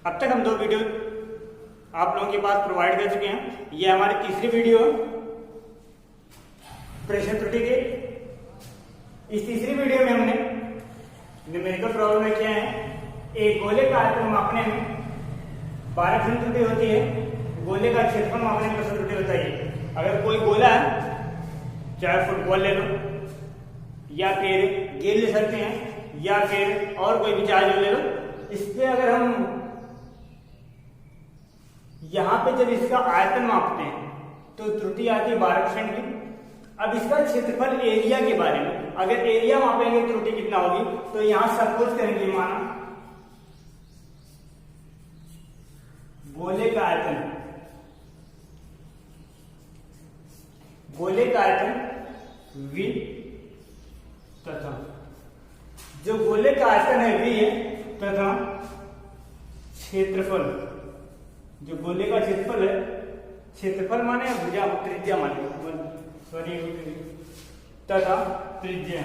अब तक हम 2 वीडियो आप लोगों के पास प्रोवाइड कर चुके हैं। ये हमारी तीसरी वीडियो प्रेशर त्रुटि के। इस तीसरी वीडियो में हमने न्यूमेरिकल प्रॉब्लम में किया है, एक गोले का आयतन मापने में 12% त्रुटि होती है, गोले का क्षेत्रफल मापने में 10% त्रुटि होता है। अगर कोई गोला है, चाहे फुटबॉल ले लो या फिर गेंद ले सकते हैं या फिर और कोई भी चाहे ले लो, इस पे अगर हम यहां पे जब इसका आयतन मापते हैं तो त्रुटि आती है 12% की। अब इसका क्षेत्रफल एरिया के बारे में, अगर एरिया मापेंगे त्रुटि कितना होगी, तो यहां सपोज करेंगे, माना गोले का आयतन V तथा जो गोले का आयतन है V है तथा क्षेत्रफल, जो गोले का क्षेत्रफल है, क्षेत्रफल माने भुजा त्रिज्या माने सॉरी तथा त्रिज्या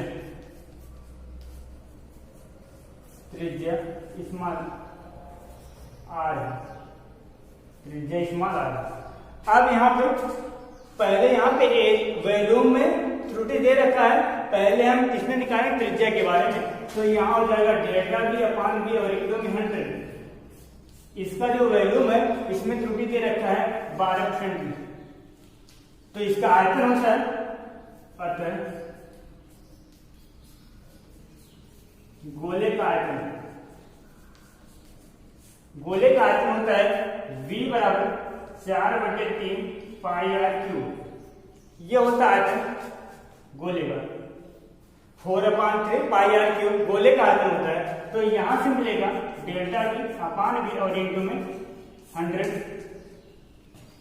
स्मॉल r है, त्रिज्या स्मॉल r। अब यहाँ पे पहले यहाँ पे एक वैल्यूम में त्रुटि दे रखा है, पहले हम इसमें निकालें त्रिज्या के बारे में, तो यहाँ हो जाएगा डेल्टा V अपान V और 1/100। इसका जो वैल्यूम है इसमें त्रुटि दे रखा है 12% की, तो इसका आयतन होता है, अतः गोले का आयतन होता है V बराबर 4/3 पाई आर क्यूब। ये होता है आयतन गोले का, 4/3 पाई आर क्यूब गोले का आयतन होता है। तो यहां से मिलेगा डेल्टा V अपान V और इंटू में 100।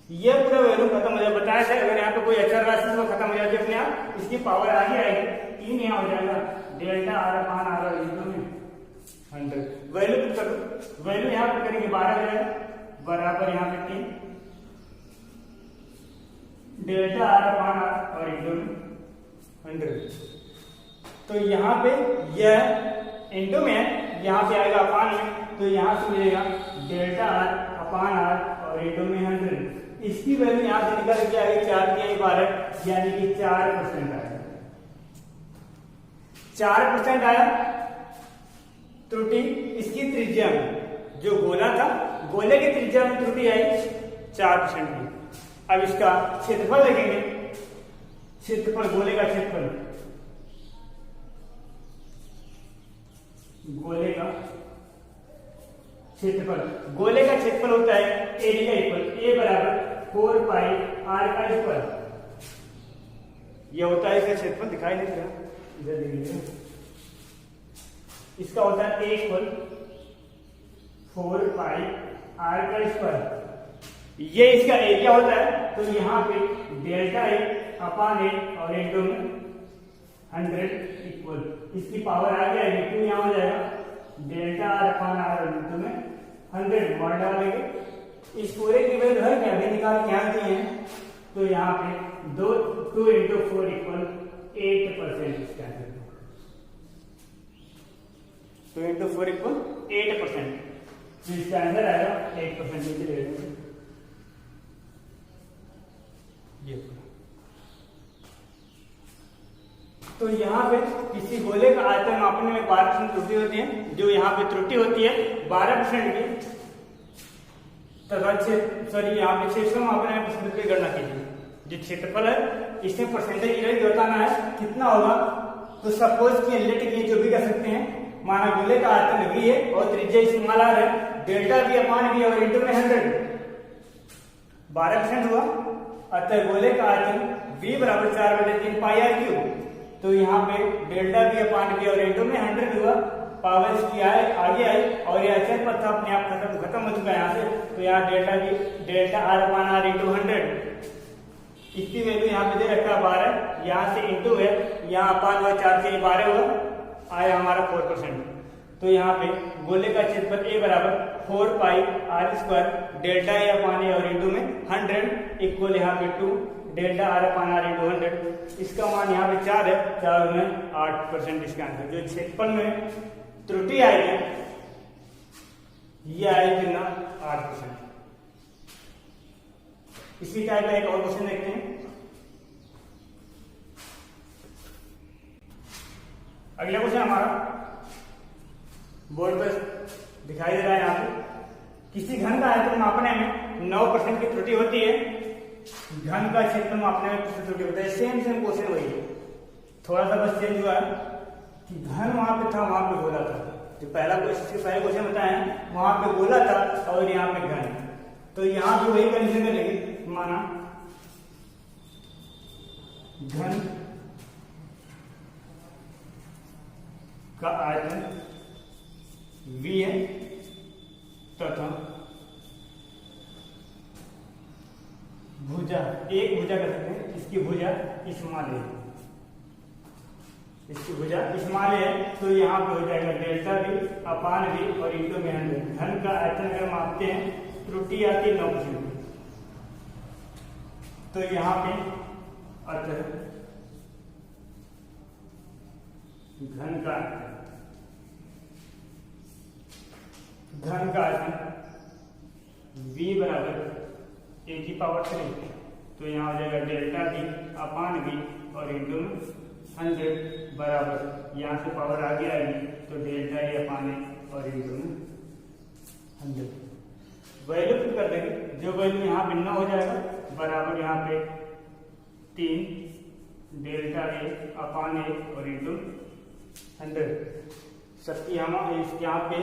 ये पूरा वैल्यू खत्म हो जाए, बताया था अगर यहाँ पे कोई अचर राशि तो खत्म हो जाती है अपने आप, इसकी पावर आगे आएगी 3, यहाँ हो जाएगा डेल्टा R अपान R और इंटू में 100। वैल्यू पुट करो, वैल्यू यहाँ पे करेंगे 12 हो जाएगा बराबर यहाँ पे 3 डेल्टा R अपान R और इंटू में 100। तो यहाँ पे यह इंटू में है, यहाँ पे आएगा अपान में, तो यहाँ से मिलेगा डेल्टा R अपान R और इंटू में 100। इसकी वैल्यू यहाँ से निकल के आएगी 4×12 यानी कि 4% आया। 4% आया त्रुटि इसकी त्रिज्या में, जो गोला था गोले की त्रिज्या में त्रुटि आई 4% की। अब इसका क्षेत्रफल देखेंगे, क्षेत्रफल गोले का क्षेत्रफल, गोले का क्षेत्रफल होता है एरिया इक्वल A बराबर 4 पाई R का स्क्वायर। यह होता है इसका क्षेत्रफल, दिखाई नहीं दे रहा, इधर देखिए, इसका होता है A इक्वल 4 पाई R का स्क्वायर। ये इसका एरिया होता है, तो यहाँ पे डेल्टा A अपान A और इंटू में 100 इक्वल, इसकी पावर आ जाएगी 2, यहाँ हो जाएगा डेल्टा R अपान R और इंटू में 100 मॉड डालेंगे। इस पूरे की वैल्यू है क्या, अभी निकाल के यहाँ दिए हैं, तो यहाँ पे 2 × 4 इक्वल 8% इसका आंसर, 2 × 4 इक्वल 8%, तो इसका आंसर आएगा 8%। तो यहाँ पे किसी गोले का आयतन मापने में 12% त्रुटि होती है, जो यहाँ पे त्रुटि होती है 12% की, तथा यहाँ पे क्षेत्रफल मापने में % की गणना कीजिए। जो क्षेत्रफल है इसमें परसेंटेज यूनिट बताना है कितना होगा। तो सपोज कि लेट के जो भी कर सकते हैं, माना गोले का आयतन V है और त्रिज्या स्मॉल r है, डेल्टा V अपान V और इंटू में 100 12% हुआ, अतः गोले का आयतन V बराबर 4/3 पाई आर क्यूब। तो यहाँ पे डेल्टा V अपान V और इंटू में 100 हुआ, पावर इसकी आगे आई और यह अचर पद था अपने आप खत्म हो चुका है यहाँ से, तो यहाँ डेल्टा R अपान R इंटू 100, इसकी वैल्यू यहाँ पे दे रखा है 12, यहाँ से इंटू है, यहाँ अपान हुआ 4 से 12 हुआ, आया हमारा 4%। तो यहाँ पे गोले का क्षेत्रफल A बराबर 4 पाई R square delta A upon A और इंटू में 100 इक्वल यहाँ पे 2 डेल्टा R अपान R इंटू 100। इसका मान यहाँ पे 4 है, 4 में 8% इसका आंसर। जो क्षेत्रफल में त्रुटि आएगी ये आएगा कितना 8%। इसी टाइप का एक और क्वेश्चन देखते हैं। अगला क्वेश्चन हमारा बोर्ड पर दिखाई दे रहा है। यहाँ पे किसी घन का आयतन मापने में 9% की त्रुटि होती है, घन का क्षेत्र मापने में कितनी त्रुटि होता है। सेम क्वेश्चन वही है, थोड़ा सा बस चेंज हुआ है कि घन वहां पे था, वहां पे गोला था। जो पहला क्वेश्चन बताया वहां पे गोला था और यहाँ पे घन, तो यहाँ पे वही कंडीशन करेंगे। माना घन का आयतन V है तथा भुजा, एक भुजा कर सकते हैं, इसकी भुजा स्मॉल है, इसकी भुजा स्मॉल है, तो यहाँ पे हो जाएगा डेल्टा V अपान V और इंटू में 100। घन का आयतन अगर मापते हैं त्रुटि आती है 9%, तो यहाँ पे अतः घन का आयतन V बराबर a⁻3, तो यहाँ हो जाएगा डेल्टा V अपान V और इंटू 100 बराबर, यहाँ से पावर आगे आएगी तो डेल्टा A अपान A और इंटू 100। वैल्यू फिर कर देंगे, जो वैल्यू यहाँ भिन्न हो जाएगा बराबर यहाँ पे 3 डेल्टा A अपान A और इंटू 100। सबकी यहाँ पे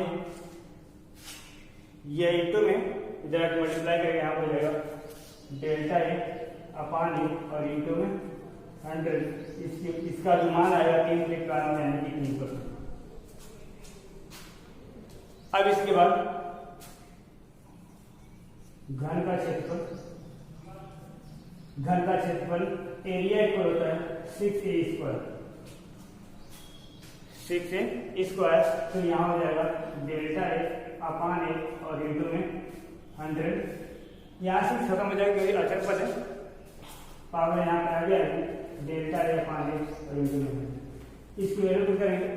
ये इंटू में डायरेक्ट मल्टीप्लाई करके यहाँ हो जाएगा डेल्टा A अपान A और इंटू में 100। इसका जो मान आएगा 391 यानी कि 3%। अब इसके बाद घन का क्षेत्रफल एरिया इक्वल होता है 6a², 6a², तो यहाँ हो जाएगा डेल्टा A अपान A और इंटू में 100। यहाँ से खत्म हो जाएगा क्योंकि अचर पद है, पावर यहाँ पे आ गया है डेल्टा A अपान A और इंटू में 100। इसकी वैल्यू पुट करेंगे,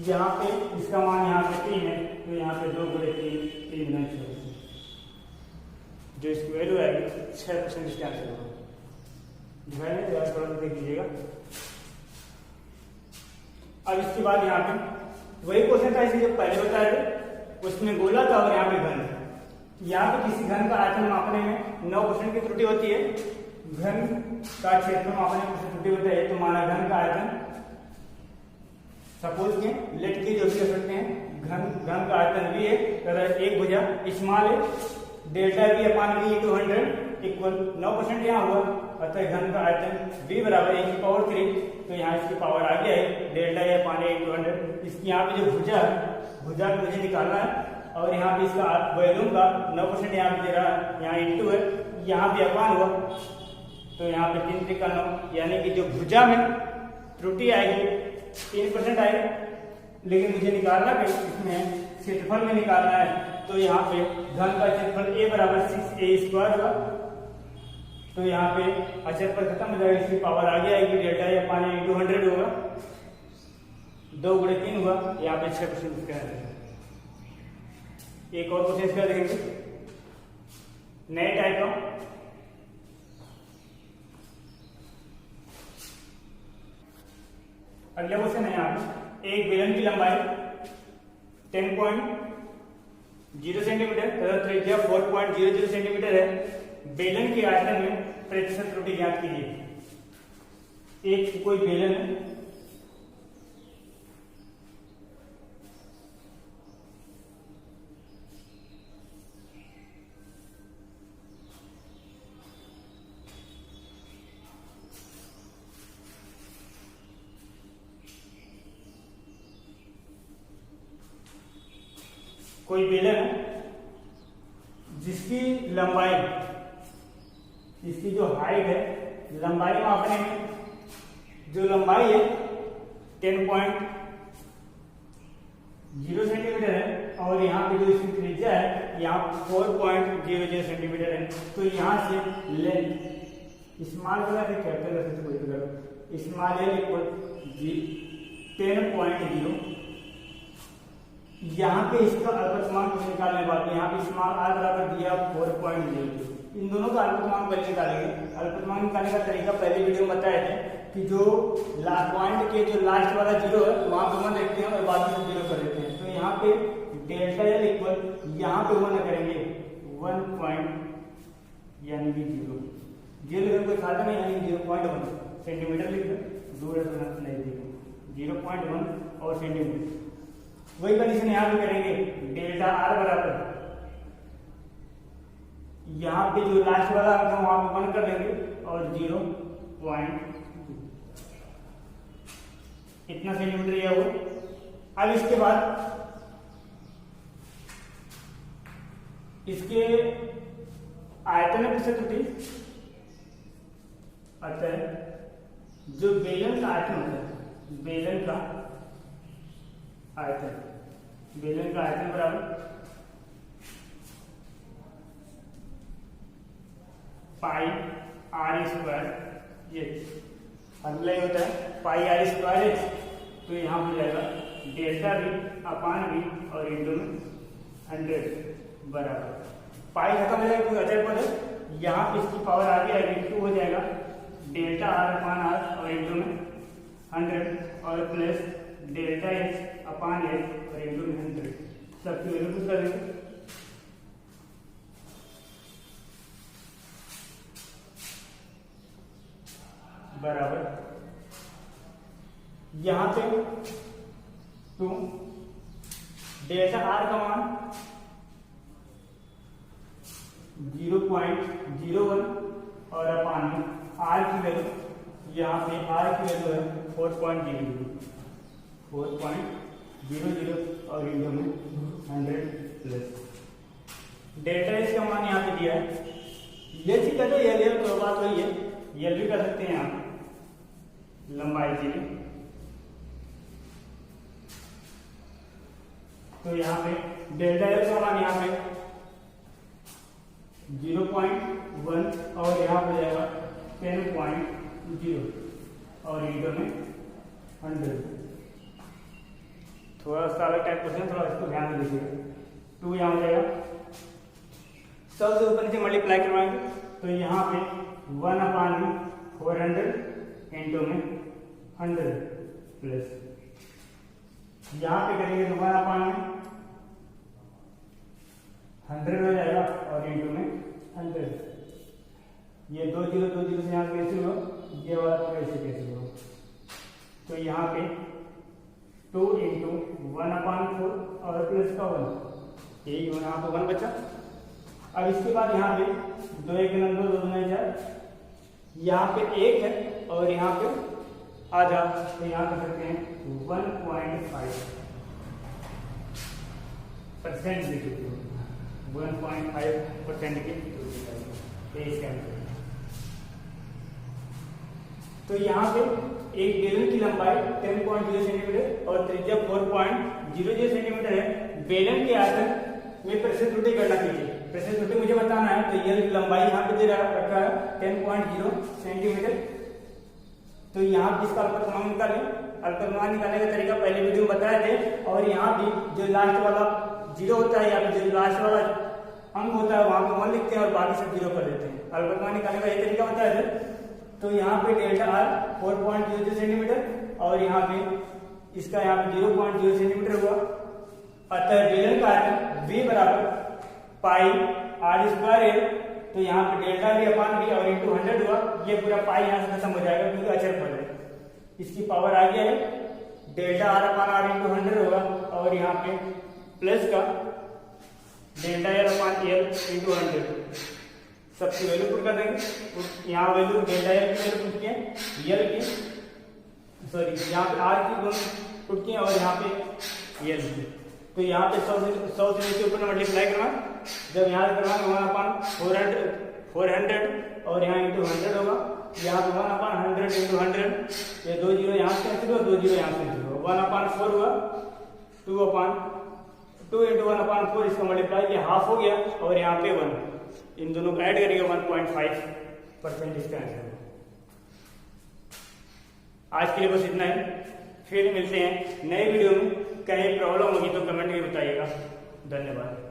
यहाँ पे इसका मान यहाँ पे 3 है, तो यहाँ पे 2 गुणे 3 गुना 6, जो इसकी वैल्यू आएगी 6% इसके आंसर होगा। डिवाइड थोड़ा सा देख लीजिएगा। अब इसके बाद यहाँ पे वही क्वेश्चन था इसे जो पहले बताया था, उसमें गोला था और यहाँ पे घन था। यहाँ पे किसी घन का आयतन मापने में 9% की त्रुटि होती है, घन का क्षेत्र मापने में किसी त्रुटि होता है, तो माना घन का आयतन सपोज के लेट के जो भी कर सकते हैं, घन का आयतन V है, तो एक भुजा स्मॉल है, डेल्टा V अपान V इंटू 100 इक्वल 9% यहाँ हुआ, अतः घन का आयतन V बराबर a⁻3, तो यहाँ इसकी पावर आ गया है delta A upon A into 100। इसकी यहाँ पे जो भुजा को मुझे निकालना है, और यहाँ पे इसका वैल्यू का 9% यहाँ पे दे रहा है, यहाँ इंटू है, यहाँ पे अपान हुआ, तो यहाँ पे 3 3 का 9, यानी कि जो भुजा में त्रुटि आएगी 3% आएगी, लेकिन मुझे निकालना है इसमें क्षेत्रफल में निकालना है, तो यहाँ पे घन का क्षेत्रफल A बराबर 6a² होगा, तो यहाँ पे अचरफल खत्म हो जाएगा, इसकी पावर आगे आएगी delta A upon A into 100 होगा, 2 गुणे 3 हुआ, यहाँ पे 6% इसका है। एक और क्वेश्चन इसका देखेंगे नए टाइप का। अगला क्वेश्चन है यहाँ पे एक बेलन की लंबाई 10.0 सेंटीमीटर तथा त्रिज्या 4.00 सेंटीमीटर है, बेलन के आयतन में प्रतिशत त्रुटि ज्ञात कीजिए। एक कोई बेलन है, कोई बेलन है जिसकी लंबाई, इसकी जो हाइट है, लंबाई मापने में जो लंबाई है 10.0 सेंटीमीटर है, और यहाँ पे जो इसकी त्रिज्या है यहाँ 4.00 सेंटीमीटर है, तो यहाँ से लेंथ स्मॉल कलर से कैपिटल से कोई करो, स्मॉल एल इक्वल 10.0, यहाँ पे इसका अल्पतमांक निकालने अल्पतमांक r बराबर दिया 4.02। इन दोनों का अल्पतमांक पहले निकालेंगे। अल्पतमांक निकालने का तरीका पहले वीडियो में बताए थे कि जो पॉइंट के जो लास्ट वाला जीरो है वहां पे 1 रखते हैं और बाकी सब जीरो कर देते हैं। तो यहाँ पे डेल्टा एल इक्वल यहाँ पे 1 करेंगे 1 पॉइंट यानी कि जीरो लिखने कोई फायदा नहीं, यानी 0.1 सेंटीमीटर लिख दो, दूर नहीं देखो 0.1 और सेंटीमीटर। वही कंडीशन यहाँ पे करेंगे, डेल्टा आर बराबर यहाँ पे जो लास्ट वाला अंक है वहां पे 1 कर देंगे और 0.2 इतना सेंटीमीटर यह हुआ। अब इसके बाद इसके आयतन में प्रतिशत त्रुटि, अतः जो बेलन का आयतन होता है, बेलन का आयतन बराबर पाई आर स्क्वायर एच। फॉर्मूला ये होता है पाई आर स्क्वायर एच। तो यहाँ हो जाएगा डेल्टा बी अपान बी और इंटू में 100 बराबर पाई खत्म हो जाएगा कोई अचर पद है, यहाँ पे इसकी पावर आगे आएगी 2 हो जाएगा डेल्टा आर अपान आर और इंटू में 100 और प्लस डेल्टा एच अपान एच और इंटू में 100। सबकी वैल्यू पुट कर देंगे। बराबर यहां पे 2 डेल्टा आर का मान 0.01 और अपान आर की वैल्यू, यहाँ पे आर की वैल्यू है 4.00 और इंटू में 100 प्लस डेल्टा एच का मान यहाँ पे दिया है। ये चीज है तो ये तो बात वही है, ये भी कर सकते हैं आप लंबाई के लिए। तो यहाँ पे डेल्टा एल का मान यहाँ पे 0.1 और यहाँ पे जाएगा 10.0 और इंटू में 100। थोड़ा सा अलग टाइप क्वेश्चन, थोड़ा इसको ध्यान में दीजिएगा। 2 यहाँ हो जाएगा, सबसे ऊपर नीचे मल्टीप्लाई करवाएंगे तो यहाँ पे 1 अपान 400 इंटू में 100 प्लस यहाँ पे करेंगे तो 1 अपान 100 हो जाएगा और इंटू में 100। ये 2 जीरो से यहाँ कैंसिल हो, ये वाला कैसे कैंसिल हो। तो यहाँ पे 2 इंटू 1 अपान 4 और प्लस का 1, यही हो यहाँ पे 1 बचा। अब इसके बाद यहाँ पे 2 1 2 2 9 4, यहाँ पे 1 है और यहाँ पे आधा, तो यहाँ कर सकते हैं 1.5% लिख सकते हो, 1.5% की तो यहाँ पे एक बेलन की लंबाई 10.0 सेंटीमीटर और त्रिज्या 4.00 सेंटीमीटर है। बेलन के आयतन में प्रतिशत त्रुटि गणना कीजिए। प्रतिशत त्रुटि मुझे बताना है, तो ये लंबाई यहाँ पे दे रखा है 10.0 सेंटीमीटर। तो यहाँ भी इसका अल्पतमांक निकालें। अल्पतमांक निकालने का तरीका पहले वीडियो में बताए थे। और यहाँ भी जो लास्ट वाला जीरो होता है या फिर जो लास्ट वाला अंक होता है वहां पे 1 लिखते हैं और बाकी सब जीरो कर देते हैं। अल्पतमांक निकालने का ये तरीका बताया था। तो यहाँ पे डेल्टा आर 4.00 सेंटीमीटर और यहाँ पे इसका यहाँ पे 0.0 सेंटीमीटर हुआ। अतः बेलन का आयतन V बराबर पाई आर स्क्वायर एल। तो यहाँ पे डेल्टा V अपान V और इंटू 100 हुआ। ये पूरा पाई यहाँ से खत्म हो जाएगा क्योंकि अचर पद है, इसकी पावर आ गया है delta R upon R into 100 होगा और यहाँ पे प्लस का delta L upon L into 100 सबकी वैल्यू पुट कर देंगे। यहाँ वैल्यू डेल्टा एल की वैल्यू पुट किए, एल की सॉरी यहाँ पे आर की पुट किए और यहाँ पे एल की। तो यहाँ पे 100 से नीचे ऊपर मल्टीप्लाई करना, जब यहाँ करना 1 अपान 400 और यहाँ इंटू 100 होगा। यहाँ पे 1 अपान 100 इंटू 100, ये 2 जीरो यहाँ से कैंसिल हुआ, 2 जीरो यहाँ से कैंसिल हुआ। 1 अपान 4 हुआ, 2 इंटू 1 अपान 4 इसका मल्टीप्लाई ये हाफ हो गया और यहाँ पे 1, इन दोनों को ऐड करेंगे 1.5% इसका आंसर होगा। आज के लिए बस इतना ही, फिर मिलते हैं नए वीडियो में। कहीं प्रॉब्लम होगी तो कमेंट में बताइएगा। धन्यवाद।